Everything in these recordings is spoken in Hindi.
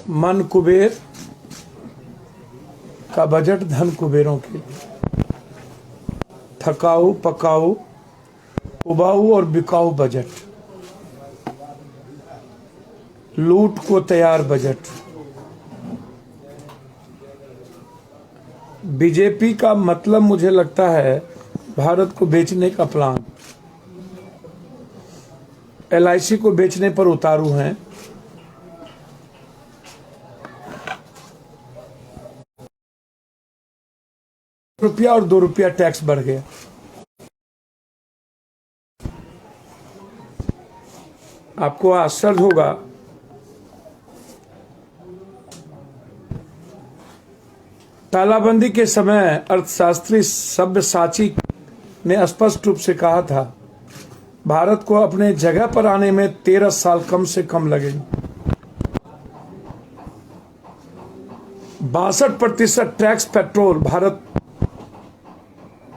मन कुबेर का बजट धन कुबेरों के लिए। थकाऊ पकाऊ उबाऊ और बिकाऊ बजट, लूट को तैयार बजट। बीजेपी का मतलब मुझे लगता है भारत को बेचने का प्लान। LIC को बेचने पर उतारू हैं। रुपया और 2 रुपया टैक्स बढ़ गया। आपको आश्चर्य होगा, तालाबंदी के समय अर्थशास्त्री सब्यसाची ने स्पष्ट रूप से कहा था भारत को अपने जगह पर आने में 13 साल कम से कम लगेंगे। 62% टैक्स पेट्रोल भारत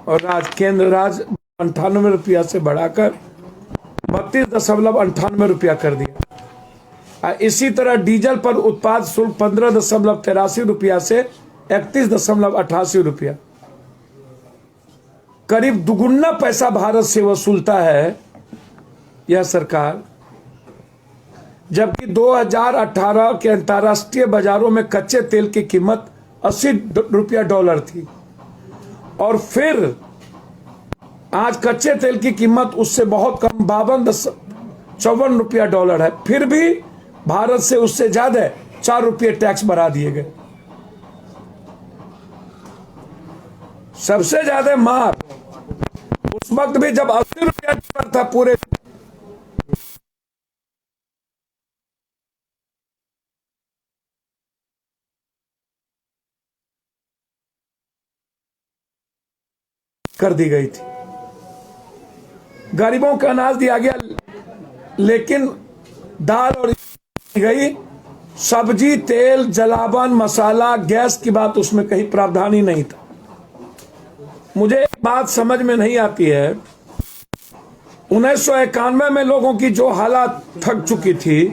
और केंद्र राज्य 98 रुपया से बढ़ाकर 32.98 रुपया कर दिया। इसी तरह डीजल पर उत्पाद शुल्क 15.83 रुपया से 31.88 रुपया, करीब दुगुना पैसा भारत से वसूलता है यह सरकार। जबकि 2018 के अंतर्राष्ट्रीय बाजारों में कच्चे तेल की कीमत 80 रुपया डॉलर थी और फिर आज कच्चे तेल की कीमत उससे बहुत कम 52.54 रुपया डॉलर है। फिर भी भारत से उससे ज्यादा 4 रुपये टैक्स बढ़ा दिए गए। सबसे ज्यादा मार उस वक्त भी जब 80 रुपया डॉलर था पूरे कर दी गई थी। गरीबों का अनाज दिया गया, लेकिन दाल और गई, सब्जी तेल जलावन मसाला गैस की बात उसमें कहीं प्रावधान ही नहीं था। मुझे एक बात समझ में नहीं आती है, 1991 में लोगों की जो हालत थक चुकी थी,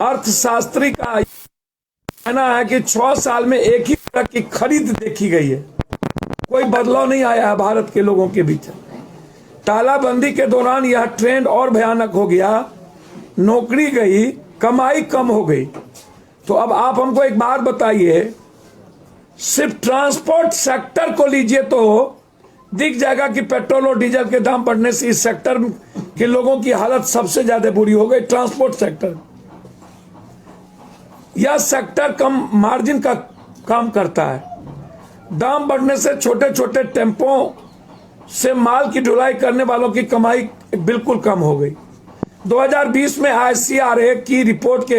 अर्थशास्त्री का कहना है कि 6 साल में एक ही तरह की खरीद देखी गई है, कोई बदलाव नहीं आया है भारत के लोगों के बीच। तालाबंदी के दौरान यह ट्रेंड और भयानक हो गया, नौकरी गई, कमाई कम हो गई। तो अब आप हमको एक बात बताइए, सिर्फ ट्रांसपोर्ट सेक्टर को लीजिए तो दिख जाएगा कि पेट्रोल और डीजल के दाम बढ़ने से इस सेक्टर के लोगों की हालत सबसे ज्यादा बुरी हो गई। ट्रांसपोर्ट सेक्टर, यह सेक्टर कम मार्जिन का काम करता है। दाम बढ़ने से छोटे छोटे टेम्पों से माल की ढुलाई करने वालों की कमाई बिल्कुल कम हो गई। 2020 में ICRA की रिपोर्ट के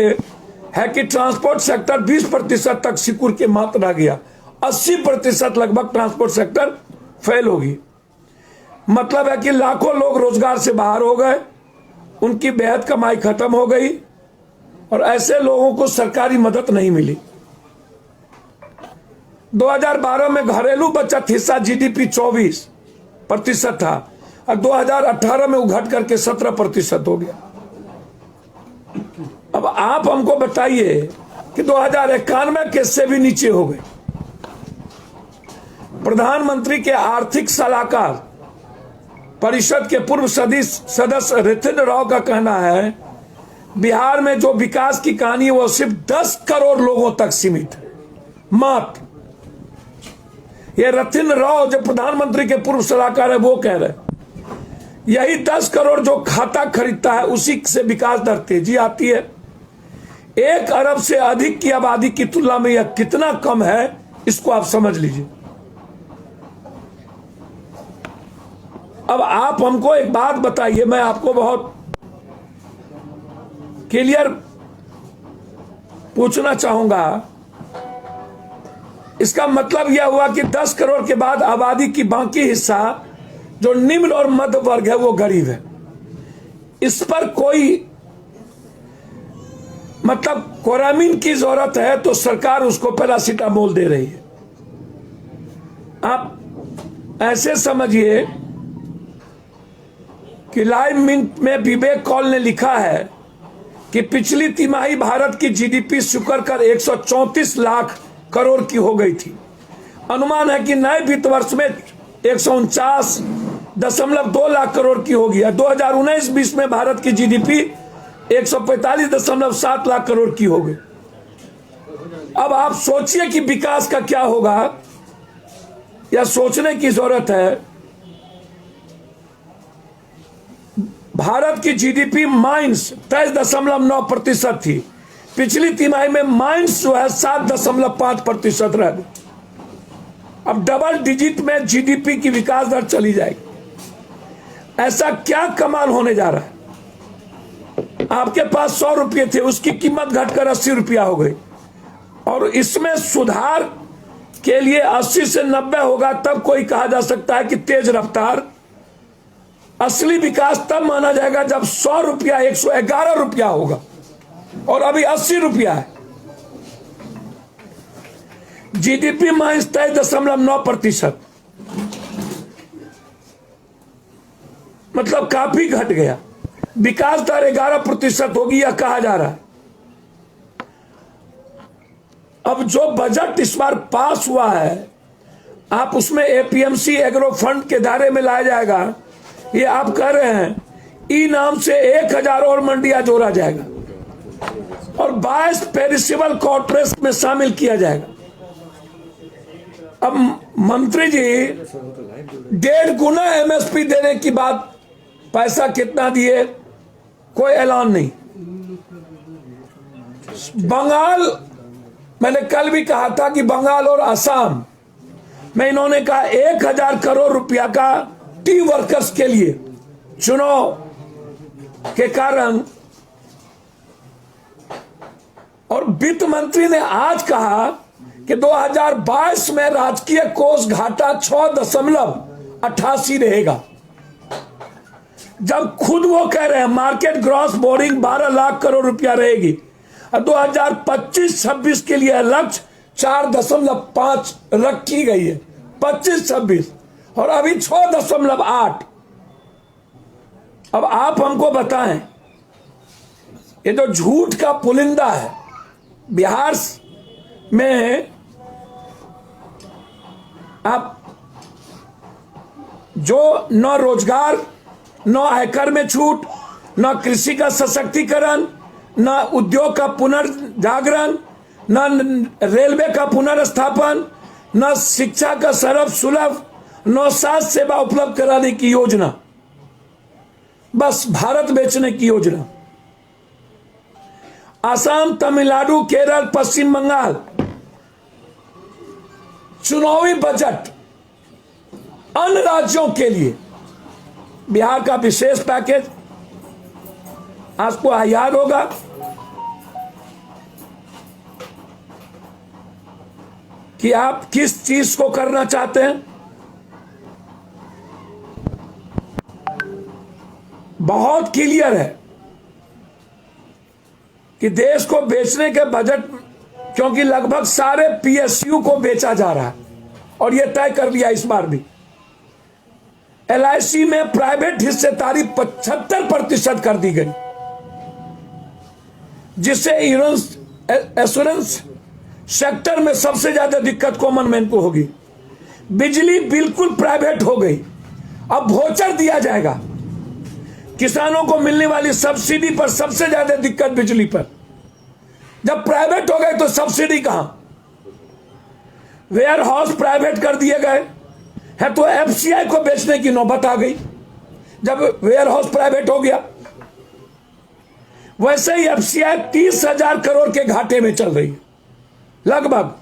है कि ट्रांसपोर्ट सेक्टर 20% तक सिकुड़ के मात रह गया। 80% लगभग ट्रांसपोर्ट सेक्टर फेल होगी। मतलब है कि लाखों लोग रोजगार से बाहर हो गए, उनकी बेहद कमाई खत्म हो गई और ऐसे लोगों को सरकारी मदद नहीं मिली। 2012 में घरेलू बचत हिस्सा GDP 24% था और 2018 में उघट करके 17% हो गया। अब आप हमको बताइए कि 2091 के से भी नीचे हो गए। प्रधानमंत्री के आर्थिक सलाहकार परिषद के पूर्व सदस्य रितिन राव का कहना है बिहार में जो विकास की कहानी है वो सिर्फ 10 करोड़ लोगों तक सीमित है। मात्र ये रितिन राव जो प्रधानमंत्री के पूर्व सलाहकार है वो कह रहे यही 10 करोड़ जो खाता खरीदता है उसी से विकास दर तेजी आती है। 1 अरब से अधिक की आबादी की तुलना में यह कितना कम है, इसको आप समझ लीजिए। अब आप हमको एक बात बताइए, मैं आपको बहुत क्लियर पूछना चाहूंगा। इसका मतलब यह हुआ कि 10 करोड़ के बाद आबादी की बाकी हिस्सा जो निम्न और मध्य वर्ग है वो गरीब है। इस पर कोई मतलब क्वारंटाइन की जरूरत है तो सरकार उसको पैरासीटामोल दे रही है। आप ऐसे समझिए कि लाइव मिंट में विवेक कौल ने लिखा है कि पिछली तिमाही भारत की जीडीपी शुक्र कर 134 लाख करोड़ की हो गई थी। अनुमान है कि नए वित्त वर्ष में 149.2 लाख करोड़ की होगी। 2019-20 में भारत की जीडीपी 145.7 लाख करोड़ की हो गई। अब आप सोचिए कि विकास का क्या होगा, या सोचने की जरूरत है। भारत की जीडीपी माइनस 23.9% थी। पिछली तिमाही में माइनस जो है 7.5% रह गई। अब डबल डिजिट में जीडीपी की विकास दर चली जाएगी। ऐसा क्या कमाल होने जा रहा है? आपके पास 100 रुपये थे, उसकी कीमत घटकर 80 रुपया हो गई। और इसमें सुधार के लिए 80 से 90 होगा, तब कोई कहा जा सकता है कि तेज रफ्तार। असली विकास तब माना जाएगा जब 100 रुपया 111 रुपया होगा, और अभी 80 रुपया है। जीडीपी माइनस 23.9%, मतलब काफी घट गया। विकास दर 11% होगी, यह कहा जा रहा है। अब जो बजट इस बार पास हुआ है, आप उसमें एपीएमसी एग्रो फंड के दायरे में लाया जाएगा। ये आप कह रहे हैं ई नाम से 1000 और मंडियां जोड़ा जाएगा और 22 पेरिसेबल कॉर्पोरेट्स में शामिल किया जाएगा। अब मंत्री जी 1.5 गुना एमएसपी देने की बात, पैसा कितना दिए कोई ऐलान नहीं। बंगाल, मैंने कल भी कहा था कि बंगाल और असम में इन्होंने कहा 1000 करोड़ रुपया का टी वर्कर्स के लिए चुनाव के कारण। और वित्त मंत्री ने आज कहा कि 2022 में राजकीय कोष घाटा 6.88 रहेगा, जब खुद वो कह रहे हैं market gross boring 12 lakh crore रुपया रहेगी। और 2025-26 के लिए लक्ष्य 4.5 रखी गई है, 25-26, और अभी 6.8। अब आप हमको बताएं, ये जो झूठ का पुलिंदा है, बिहार में आप जो न रोजगार, न आयकर में छूट, न कृषि का सशक्तिकरण, न उद्योग का पुनर्जागरण, न रेलवे का पुनर्स्थापन, न शिक्षा का सरल सुलभ, न स्वास्थ्य सेवा उपलब्ध कराने की योजना, बस भारत बेचने की योजना। असम, तमिलनाडु, केरल, पश्चिम बंगाल चुनावी बजट अन्य राज्यों के लिए। बिहार का विशेष पैकेज आपको याद होगा, कि आप किस चीज को करना चाहते हैं। बहुत क्लियर है कि देश को बेचने के बजट, क्योंकि लगभग सारे पीएसयू को बेचा जा रहा है, और यह तय कर लिया इस बार भी। एलआईसी में प्राइवेट हिस्सेदारी 75% कर दी गई, जिससे एश्योरेंस सेक्टर में सबसे ज्यादा दिक्कत कॉमन मैन को होगी। बिजली बिल्कुल प्राइवेट हो गई, अब वोचर दिया जाएगा। किसानों को मिलने वाली सब्सिडी पर सबसे ज्यादा दिक्कत बिजली पर। जब प्राइवेट हो गए तो सब्सिडी कहां? वेयर हाउस प्राइवेट कर दिए गए है, तो एफसीआई को बेचने की नौबत आ गई जब वेयर हाउस प्राइवेट हो गया। वैसे ही एफसीआई 30,000 करोड़ के घाटे में चल रही है लगभग।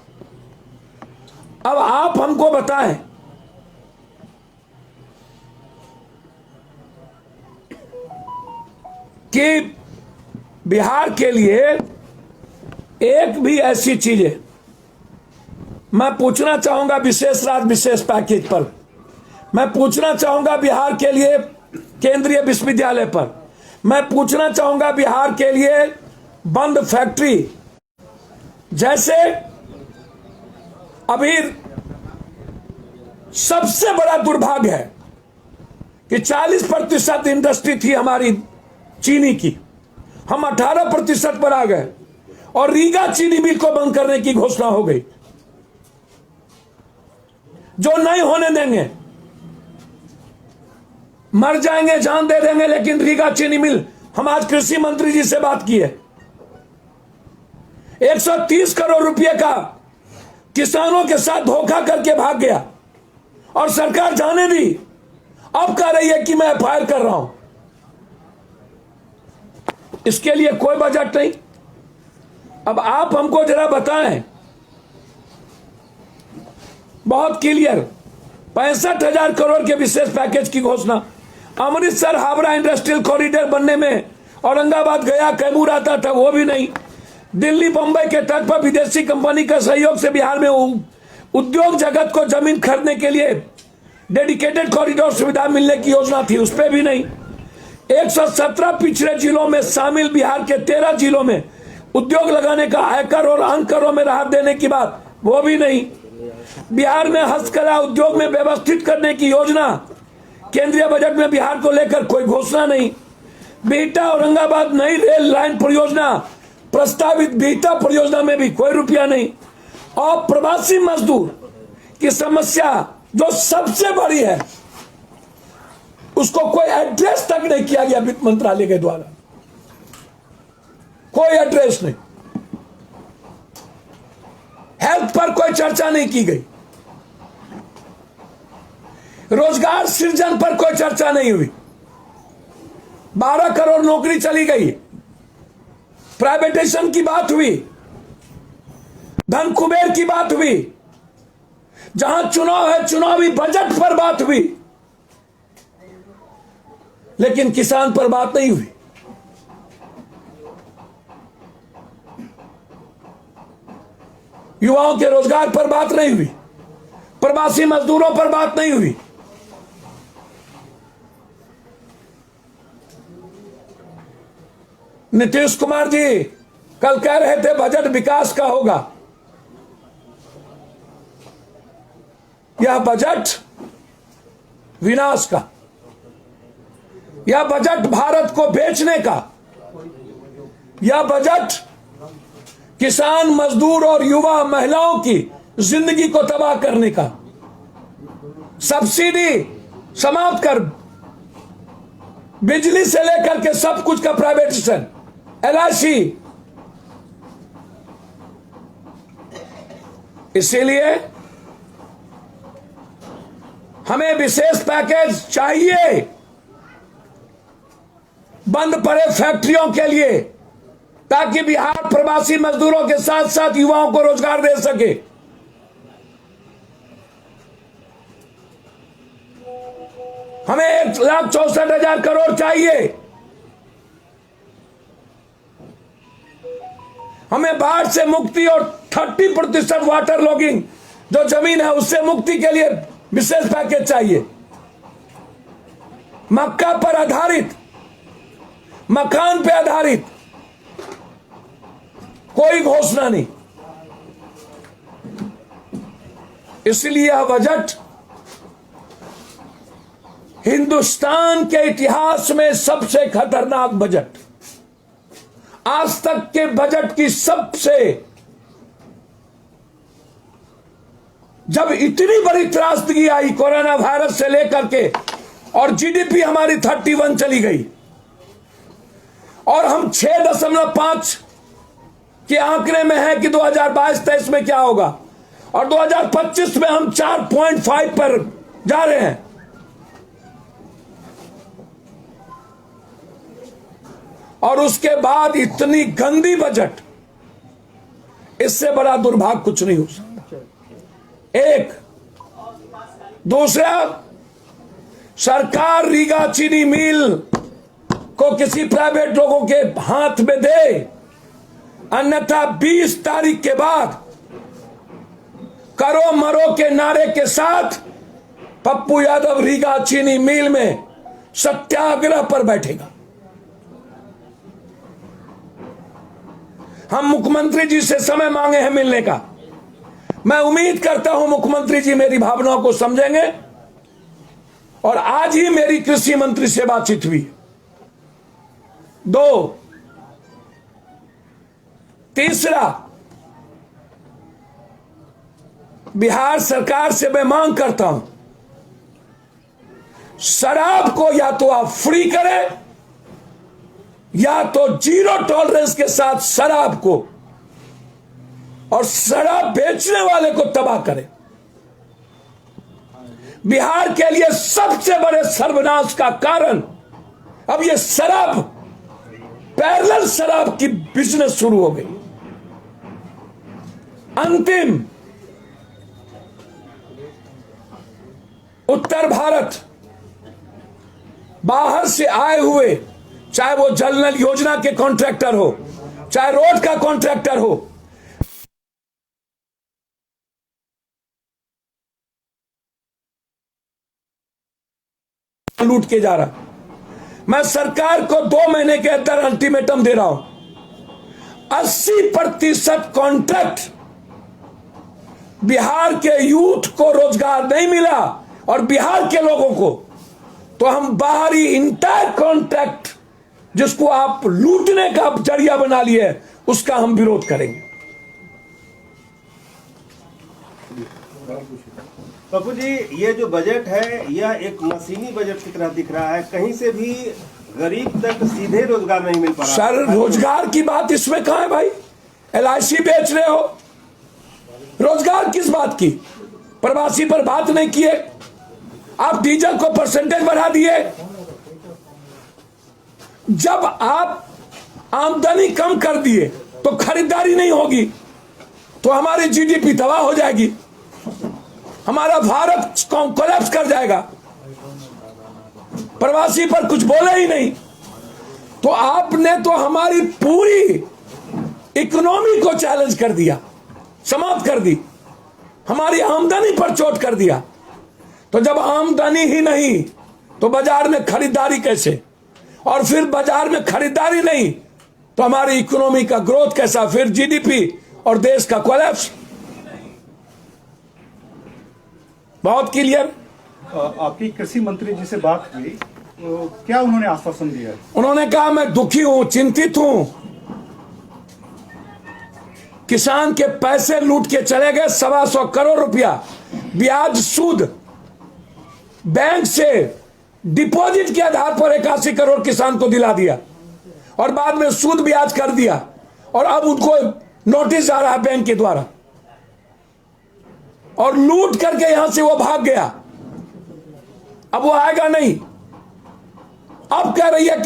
अब आप हमको बताएं, कि बिहार के लिए एक भी ऐसी चीज है। मैं पूछना चाहूंगा विशेष राज्य विशेष पैकेज पर, मैं पूछना चाहूंगा बिहार के लिए केंद्रीय विश्वविद्यालय पर, मैं पूछना चाहूंगा बिहार के लिए बंद फैक्ट्री। जैसे अभी सबसे बड़ा दुर्भाग्य है कि 40% इंडस्ट्री थी हमारी चीनी की, हम 18% पर आ गए और रीगा चीनी मिल को बंद करने की घोषणा हो गई, जो नहीं होने देंगे। मर जाएंगे, जान दे देंगे, लेकिन रीगा चीनी मिल। हम आज कृषि मंत्री जी से बात की है, 130 करोड़ रुपए का किसानों के साथ धोखा करके भाग गया और सरकार जाने दी। अब कह रही है कि मैं एफआईआर कर रहा हूं। इसके लिए कोई बजट नहीं। अब आप हमको जरा बताएं, बहुत क्लियर 65,000 करोड़ के विशेष पैकेज की घोषणा। अमृतसर हावड़ा इंडस्ट्रियल कॉरिडोर बनने में औरंगाबाद गया कैमूर आता था, वो भी नहीं। दिल्ली बंबई के तट पर विदेशी कंपनी के सहयोग से बिहार में उद्योग जगत को जमीन खरीदने के लिए डेडिकेटेड कॉरिडोर सुविधा मिलने की योजना थी, उस पर भी नहीं। 117 पिछड़े जिलों में शामिल बिहार के 13 जिलों में उद्योग लगाने का आयकर और अंकरों में राहत देने की बात, वो भी नहीं। बिहार में हस्तकला उद्योग में व्यवस्थित करने की योजना, केंद्रीय बजट में बिहार को लेकर कोई घोषणा नहीं। बिहटा औरंगाबाद नई रेल लाइन परियोजना प्रस्तावित, बिहटा परियोजना में भी कोई रुपया नहीं। और प्रवासी मजदूर की समस्या जो सबसे बड़ी है, उसको कोई एड्रेस तक नहीं किया गया वित्त मंत्रालय के द्वारा, कोई एड्रेस नहीं। हेल्थ पर कोई चर्चा नहीं की गई, रोजगार सृजन पर कोई चर्चा नहीं हुई। 12 करोड़ नौकरी चली गई, प्राइवेटाइजेशन की बात हुई, धन कुबेर की बात हुई, जहां चुनाव है चुनावी बजट पर बात हुई, लेकिन किसान पर बात नहीं हुई। युवाओं के रोजगार पर बात नहीं हुई, प्रवासी मजदूरों पर बात नहीं हुई। नीतीश कुमार जी कल कह रहे थे बजट विकास का होगा। यह बजट विनाश का, यह बजट भारत को बेचने का, यह बजट किसान मजदूर और युवा महिलाओं की जिंदगी को तबाह करने का। सब्सिडी समाप्त कर, बिजली से लेकर के सब कुछ का प्राइवेटाइजेशन, LIC। इसीलिए हमें विशेष पैकेज चाहिए बंद पड़े फैक्ट्रियों के लिए, ताकि बिहार प्रवासी मजदूरों के साथ साथ युवाओं को रोजगार दे सके। हमें 1,64,000 करोड़ चाहिए। हमें बाढ़ से मुक्ति और 30% वाटर लॉगिंग जो जमीन है उससे मुक्ति के लिए विशेष पैकेज चाहिए। मक्का पर आधारित, मकान पर आधारित कोई घोषणा नहीं। इसलिए यह बजट हिंदुस्तान के इतिहास में सबसे खतरनाक बजट, आज तक के बजट की सबसे, जब इतनी बड़ी त्रासदी आई कोरोना वायरस से लेकर के, और जीडीपी हमारी 31 चली गई, और हम 6.5 के आंकड़े में है कि 2022-23 में क्या होगा, और 2025 में हम 4.5 पर जा रहे हैं। और उसके बाद इतनी गंदी बजट, इससे बड़ा दुर्भाग्य कुछ नहीं हो सकता। एक दूसरा, सरकार रीगा चीनी मिल को किसी प्राइवेट लोगों के हाथ में दे, अन्यथा 20 तारीख के बाद करो मरो के नारे के साथ पप्पू यादव रीगा चीनी मिल में सत्याग्रह पर बैठेगा। हम मुख्यमंत्री जी से समय मांगे हैं मिलने का। मैं उम्मीद करता हूं मुख्यमंत्री जी मेरी भावनाओं को समझेंगे, और आज ही मेरी कृषि मंत्री से बातचीत हुई। 2, तीसरा, बिहार सरकार से मैं मांग करता हूं, शराब को या तो आप फ्री करें या तो जीरो टॉलरेंस के साथ शराब को और शराब बेचने वाले को तबाह करें। बिहार के लिए सबसे बड़े सर्वनाश का कारण अब ये शराब, पैरेलल शराब की बिजनेस शुरू हो गई। अंतिम, उत्तर भारत बाहर से आए हुए, चाहे वो जल नल योजना के कॉन्ट्रैक्टर हो, चाहे रोड का कॉन्ट्रैक्टर हो, लूट के जा रहा। मैं सरकार को 2 महीने के अंदर अल्टीमेटम दे रहा हूं। 80% कॉन्ट्रैक्ट बिहार के यूथ को रोजगार नहीं मिला और बिहार के लोगों को, तो हम बाहरी इंटायर कॉन्ट्रैक्ट जिसको आप लूटने का जरिया बना लिए, उसका हम विरोध करेंगे। पप्पू जी, ये जो बजट है यह एक मशीनी बजट की तरह दिख रहा है, कहीं से भी गरीब तक सीधे रोजगार नहीं मिल पा रहा। सर, रोजगार की बात इसमें कहां है भाई? LIC बेच रहे हो, रोजगार किस बात की? प्रवासी पर बात नहीं किए, आप डीजल को परसेंटेज बढ़ा दिए। जब आप आमदनी कम कर दिए तो खरीदारी नहीं होगी, तो हमारी GDP तबाह हो जाएगी, हमारा भारत कोलैप्स कर जाएगा। प्रवासी पर कुछ बोले ही नहीं, तो आपने तो हमारी पूरी इकोनॉमी को चैलेंज कर दिया, समाप्त कर दी, हमारी आमदनी पर चोट कर दिया। तो जब आमदनी ही नहीं तो बाजार में खरीदारी कैसे, और फिर बाजार में खरीदारी नहीं तो हमारी इकोनॉमी का ग्रोथ कैसा, फिर GDP और देश का कोलैप्स। बहुत क्लियर। आपकी कृषि मंत्री जी से बात हुई तो क्या उन्होंने आश्वासन दिया? उन्होंने कहा मैं दुखी हूं, चिंतित हूं, किसान के पैसे लूट के चले गए, 125 करोड़ रुपया ब्याज सूद बैंक से डिपॉजिट के आधार पर 81 करोड़ किसान को दिला दिया और बाद में सूद ब्याज कर दिया, और अब उनको नोटिस आ रहा है बैंक के द्वारा, और लूट करके यहां से वो भाग गया। अब वो आएगा नहीं। अब कह रही है कि